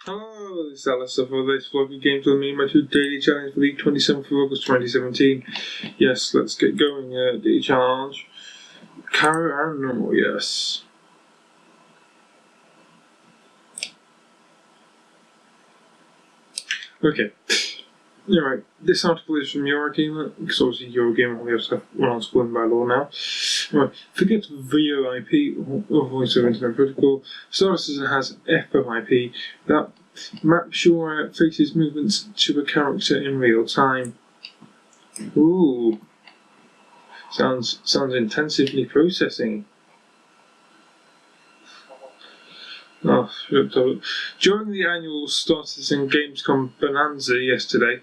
Hello, this is Alistair for this vlog of games with me, my daily challenge for the 27th of August 2017. Yes, let's get going. Daily challenge. Carrot and normal, yes. Okay. Alright, this article is from Eurogamer, because obviously Eurogamer only has stuff runs by law now. Right, forget VoIP or Voice over Internet Protocol. Star Citizen has FOIP that maps your face's movements to a character in real time. Ooh, sounds intensively processing. Oh, during the annual Star Citizen Gamescom Bonanza yesterday,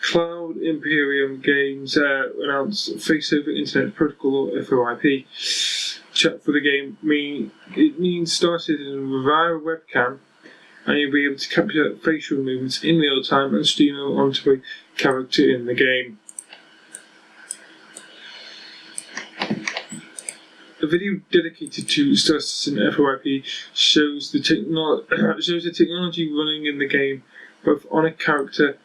Cloud Imperium Games announced Face over Internet Protocol or FOIP. Chat for the game means Star Citizen via a webcam, and you'll be able to capture facial movements in real time and stream them onto a character in the game. A video dedicated to Star Citizen FOIP shows the technology running in the game, both on a character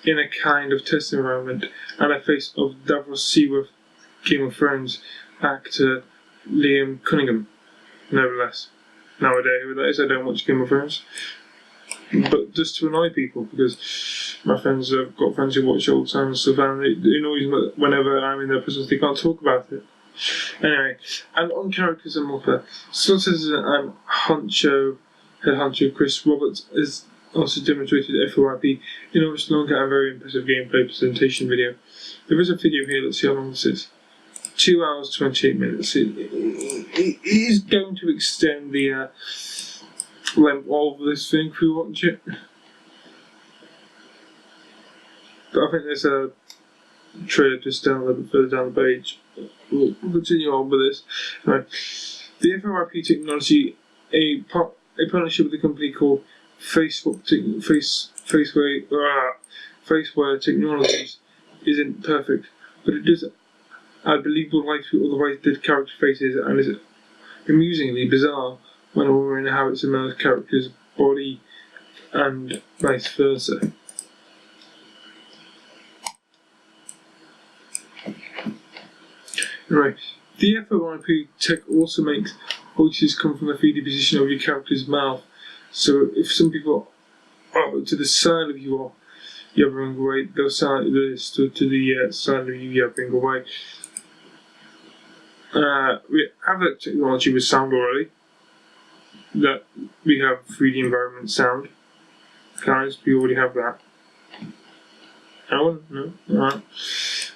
in a kind of test environment and a face of Davos Seaworth, Game of Thrones actor Liam Cunningham. Nevertheless, nowadays, who that is, I don't watch Game of Thrones, but just to annoy people, because my friends have got friends who watch old time stuff, and it annoys me whenever I'm in their presence they can't talk about it. Anyway, and on characters and more, Star Citizen and head honcho Chris Roberts has also demonstrated FOIP in a much longer and very impressive gameplay presentation video. There is a video here, let's see how long this is. 2 hours 28 minutes. It is going to extend the length of this thing if we watch it. But I think there's a trailer just down a little bit further down the page. We'll continue on with this. Right. The FOIP technology, a partnership with a company called Faceware Technologies, isn't perfect, but it does add believable light to otherwise dead character faces and is amusingly bizarre when we know how it's a character's body and vice versa. Right. The FOIP tech also makes voices come from the 3D position of your character's mouth. So if some people are to the side of you or yabbering away, they'll sound to the side of you yabbering away. We have that technology with sound already. That we have 3D environment sound. Guys, we already have that. Alan? No?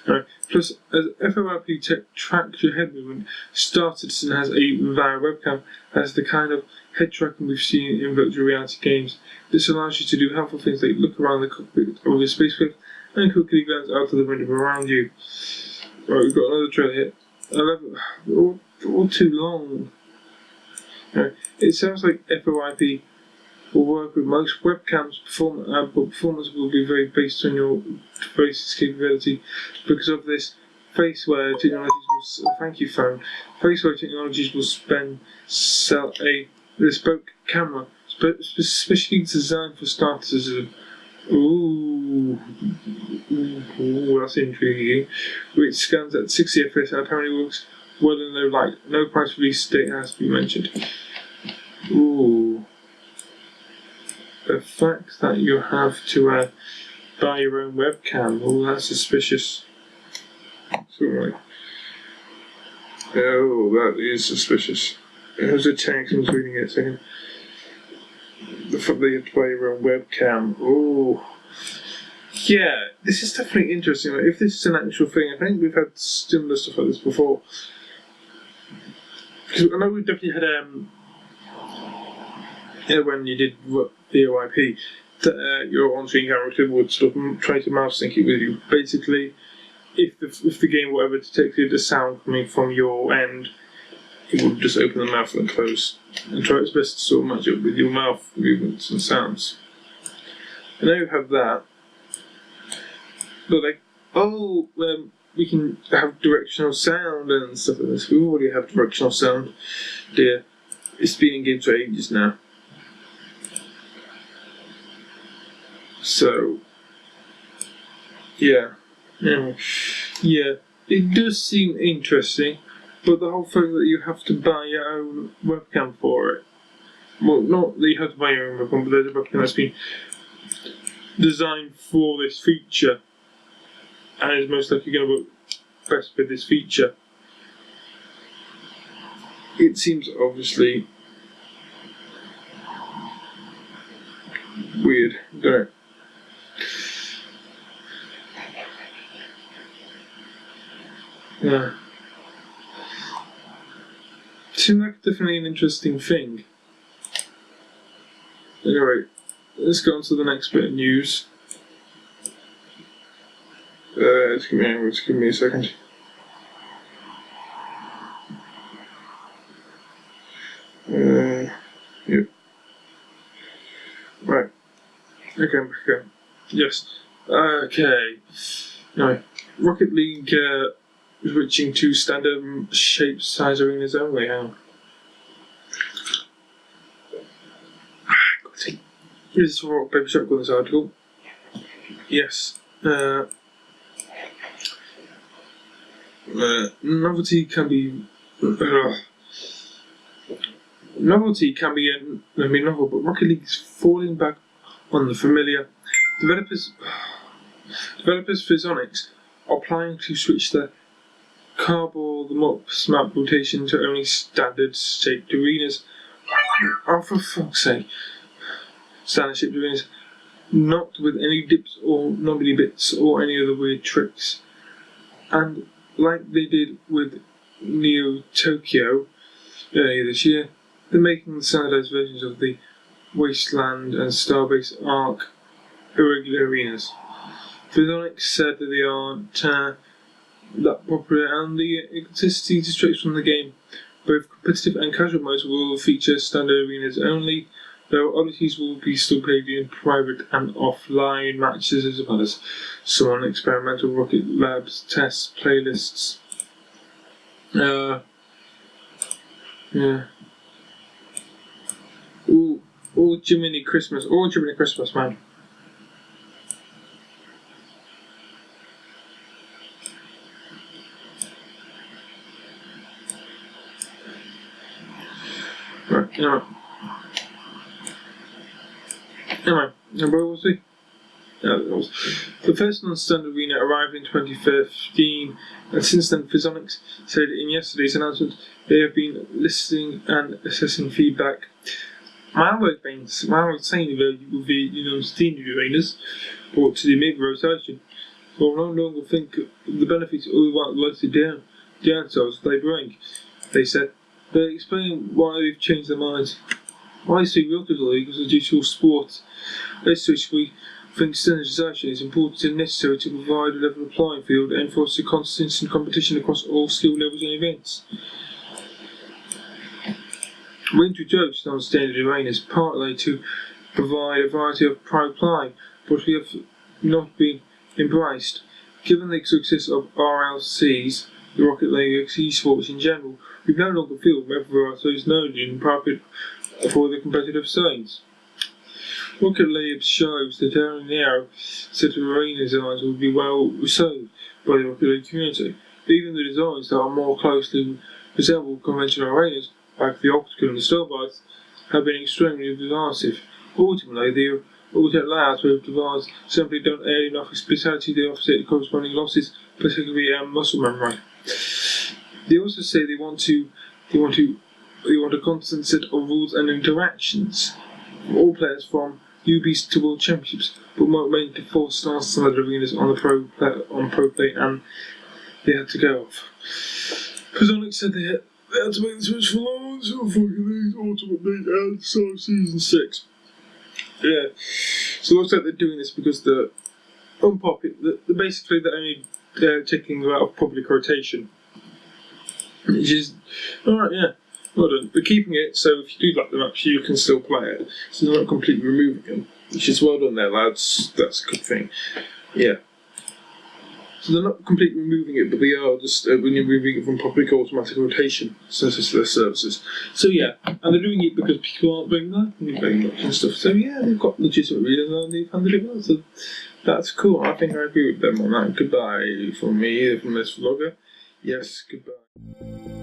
Alright. Plus, as FOIP tech tracks your head movement, Star Citizen has via webcam has the kind of head tracking we've seen in virtual reality games. This allows you to do helpful things like look around the cockpit of your spacecraft and quickly glance out of the window around you. Right, we've got another trailer here. All too long. It sounds like FOIP will work with most webcams, but performance will be very based on your device's capability. Because of this, Faceware Technologies will sell a bespoke camera specially designed for Star Citizen. Ooh, that's intriguing. Which scans at 60 FPS and apparently works well in low light. No price release date has to be mentioned. Ooh. The fact that you have to buy your own webcam, oh, that's suspicious. It's alright. Oh, that is suspicious. There's a text, I was reading it a second. The fact that you have to buy your own webcam, oh. Yeah, this is definitely interesting. Like, if this is an actual thing, I think we've had similar stuff like this before. Because I know we've definitely had when you did VoIP, that your on-screen character would sort of try to mouse sync it with you. Basically, if the game or whatever detected a sound coming from your end, it would just open the mouth and close and try its best to sort of match up with your mouth movements and sounds. And now you have that. But like, we can have directional sound and stuff like this. We already have directional sound, dear. It's been in games for ages now. So, yeah. Anyway, yeah, it does seem interesting, but the whole thing that you have to buy your own webcam for it. Well, not that you have to buy your own webcam, but there's a webcam that's been designed for this feature, and is most likely going to work best with this feature. It seems obviously weird, don't it? Yeah. Seems like definitely an interesting thing. Anyway, let's go on to the next bit of news. Just give me a second. Yep. Right. Okay. Yes. Okay. Anyway, Rocket League is switching to standard shape size arenas only. Hang on. Here's a rock, paper, shotgun, this article. Yes. Novelty can be. Novelty can be novel, but Rocket League is falling back on the familiar. Developers Physonics are planning to switch the cardboard map rotation to only standard shaped arenas. Oh, for fuck's sake. Standard shaped arenas, not with any dips or knobbly bits or any other weird tricks. And like they did with Neo Tokyo earlier this year, they're making the standardized versions of the Wasteland and Starbase Arc irregular arenas. Physonics said that they aren't that popular, and the inconsistency distracts from the game. Both competitive and casual modes will feature standard arenas only, though oddities will be still played in private and offline matches, as well as some experimental Rocket Labs tests playlists. Yeah. All Jiminy Christmas, man. Right, anyway, where was he? The first non-standard arena arrived in 2015, and since then Physonics said in yesterday's announcement they have been listening and assessing feedback. My work means saying that the standard arenas brought to the mid-rotation will no longer think of the benefits or the downsides they bring. They said. They explain why they've changed their minds. Why see Rocket League as a digital sport? As such, we think standardization is important and necessary to provide a level playing field and foster consistency and competition across all skill levels and events. We introduced non-standard arenas partly to provide a variety of private play, but we have not been embraced. Given the success of RLCs, the Rocket League esports in general, we no longer feel whether those known and appropriate for the competitive scenes. Rocket League shows that our narrow set of arena designs will be well received by the Rocket League community. Even the designs that are more closely resemble conventional arenas, like the Optical and the Starbase, have been extremely divisive. Ultimately, the alternate layouts we've devised simply don't add enough hospitality to offset the corresponding losses, particularly muscle memory. They also say they want a constant set of rules and interactions for all players from newbies to world championships, but won't make the 4-star standard arenas on pro play, and they had to go off. Physonics said they had to make the switch for Lawrence or fucking ultimately and so season 6. Yeah, so it looks like they're doing this because the basically they're only taking them out of public rotation. Which is alright, yeah, well done. But keeping it so if you do like the match, you can still play it. So they're not completely removing them, which is well done there, lads. That's a good thing. Yeah. So they're not completely removing it, but they are just removing it from public automatic rotation since their services. So yeah, and they're doing it because people aren't paying that and stuff. So yeah, they've got legitimate reasons and they've handled it well. So that's cool. I think I agree with them on that. Goodbye from me, from this vlogger. Yes, goodbye.